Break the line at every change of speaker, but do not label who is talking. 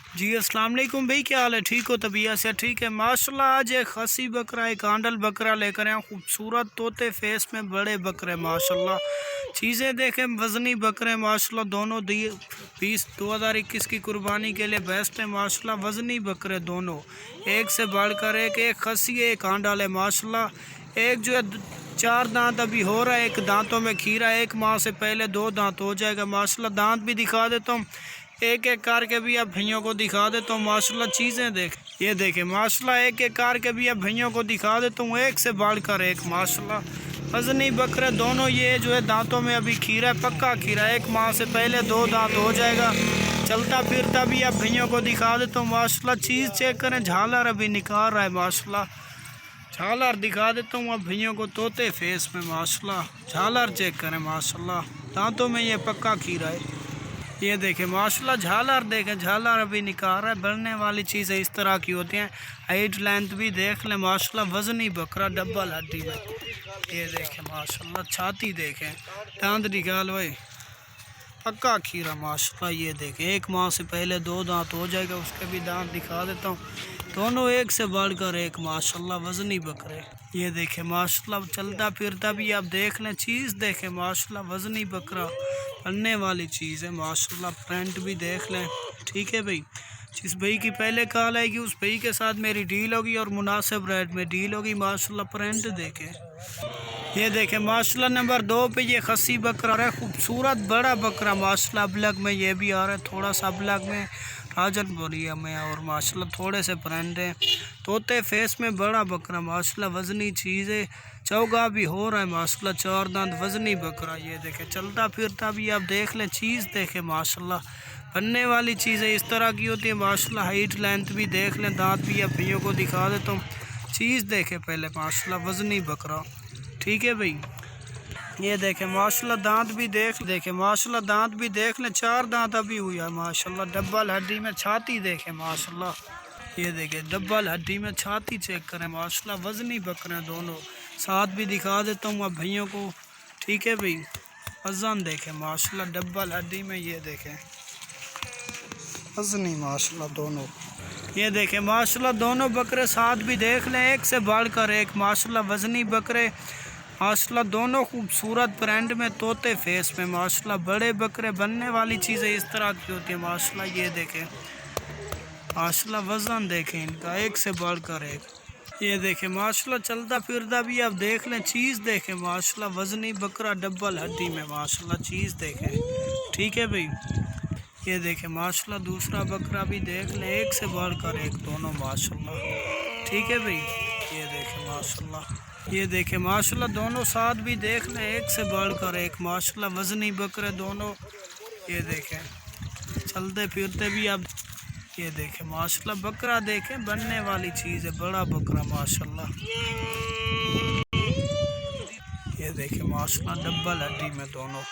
जी अस्सलाम वालेकुम भाई, क्या हाल है? ठीक हो? तबीयत से ठीक है माशाल्लाह। आज एक खसी बकरा, एक आंडल बकरा लेकर आए। खूबसूरत तोते फेस में बड़े बकरे माशाल्लाह। चीज़ें देखें, वज़नी बकरे माशाल्लाह। दोनों 2021 की कुर्बानी के लिए बेस्ट है माशाल्लाह। वज़नी बकरे दोनों, एक से बढ़कर एक खसी है, एक आंडल है माशाल्लाह। एक जो है 4 दांत अभी हो रहा है, एक दांतों में खीरा, एक माह से पहले 2 दांत हो जाएगा माशाल्लाह। दांत भी दिखा देता हूँ एक एक करके भी, अब भैयों को दिखा देता हूँ माशाल्लाह। चीज़ें देख, ये देखें माशाल्लाह। एक एक करके भी अब भैयों को दिखा देता हूँ, एक से बढ़कर एक माशाल्लाह। वज़नी बकरे दोनों, ये जो है दांतों में अभी खीरा है, पक्का खीरा। एक माह से पहले 2 दांत हो जाएगा। चलता फिरता भी अब भैयों को दिखा देता हूँ माशाल्लाह। चीज़ चेक करें, झालर अभी निकाल रहा है माशाल्लाह। झालर दिखा देता हूँ अब भैयों को, तोते फेस में माशाल्लाह। झालर चेक करें माशाल्लाह, दांतों में ये पक्का खीरा है। ये देखें माशाल्लाह, झालर देखें, झालर अभी निकाल रहा है। बढ़ने वाली चीज़ें इस तरह की होती हैं। हाइट लेंथ भी देख लें माशाल्लाह। वज़नी बकरा डबल हड्डी में, ये देखें माशाल्लाह। छाती देखें, दांत निकाल भाई, पक्का खीरा माशाल्लाह। ये देखें, एक माह से पहले 2 दांत हो जाएगा, उसके भी दांत दिखा देता हूँ। दोनों एक से बढ़कर एक माशाल्लाह, वज़नी बकरे। ये देखें माशाल्लाह, चलता फिरता भी आप देख लें। चीज़ देखें माशाल्लाह, वज़नी बकरा, बनने वाली चीज़ है माशाल्लाह। प्रिंट भी देख लें, ठीक है भाई। जिस भाई की पहले कॉल आएगी उस भाई के साथ मेरी डील होगी और मुनासिब रेट में डील होगी माशाल्लाह। प्रिंट देखें, ये देखें माशाल्लाह। नंबर 2 पे ये खसी बकरा है, खूबसूरत बड़ा बकरा माशाल्लाह। अबलग में ये भी आ रहा है, थोड़ा सा अबलग में राजन बोलिया में, और माशाल्लाह थोड़े से प्रिंट है। तोते फेस में बड़ा बकरा माशाल्लाह, वज़नी चीज़ है। चौगा भी हो रहा है माशाल्लाह, 4 दांत वज़नी बकरा। ये देखें, चलता फिरता भी आप देख लें। चीज़ देखें माशाल्लाह, बनने वाली चीज़ें इस तरह की होती है माशाल्लाह। हाइट लेंथ भी देख लें, दांत भी आप भैया को दिखा देता हूँ। चीज़ देखें पहले माशाल्लाह, वज़नी बकरा, ठीक है भाई। ये देखें माशाल्लाह, दांत भी देखें माशाल्लाह, दांत भी देख लें। 4 दांत अभी हुआ है माशाल्लाह। डबल हड्डी में छाती देखें माशाल्लाह। ये देखें, डबल हड्डी में छाती चेक करें माशाल्लाह। वज़नी बकरे दोनों, साथ भी दिखा देता हूँ अब भैयों को, ठीक है भाई। वज़न देखें माशाल्लाह, डबल हड्डी में। ये देखें वज़नी माशाल्लाह दोनों। ये देखें माशाल्लाह, दोनों बकरे साथ भी देख लें, एक से बढ़कर एक माशाल्लाह। वज़नी बकरे माशाल्लाह, दोनों खूबसूरत ब्रांड में, तोते फेस में माशाल्लाह। बड़े बकरे, बनने वाली चीज़ें इस तरह की होती है माशाल्लाह। ये देखें माशाल्लाह, वज़न देखें इनका, एक से बढ़कर एक। ये देखें माशाल्लाह, चलता फिरता भी आप देख लें। चीज़ देखें माशाल्लाह, वज़नी बकरा डबल हड्डी में माशाल्लाह। चीज़ देखें, ठीक है भाई। ये देखें माशाल्लाह, दूसरा बकरा भी देख लें, एक से बढ़कर एक दोनों माशाल्लाह, ठीक है भाई। ये देखें माशाल्लाह, ये देखें माशाल्लाह, दोनों साथ भी देख लें, एक से बढ़कर एक माशाल्लाह। वज़नी बकरे दोनों, ये देखें, चलते फिरते भी आप, ये देखें माशाल्लाह। बकरा देखें, बनने वाली चीज़ है, बड़ा बकरा माशाल्लाह। ये देखें माशाल्लाह, डबल हड्डी में दोनों।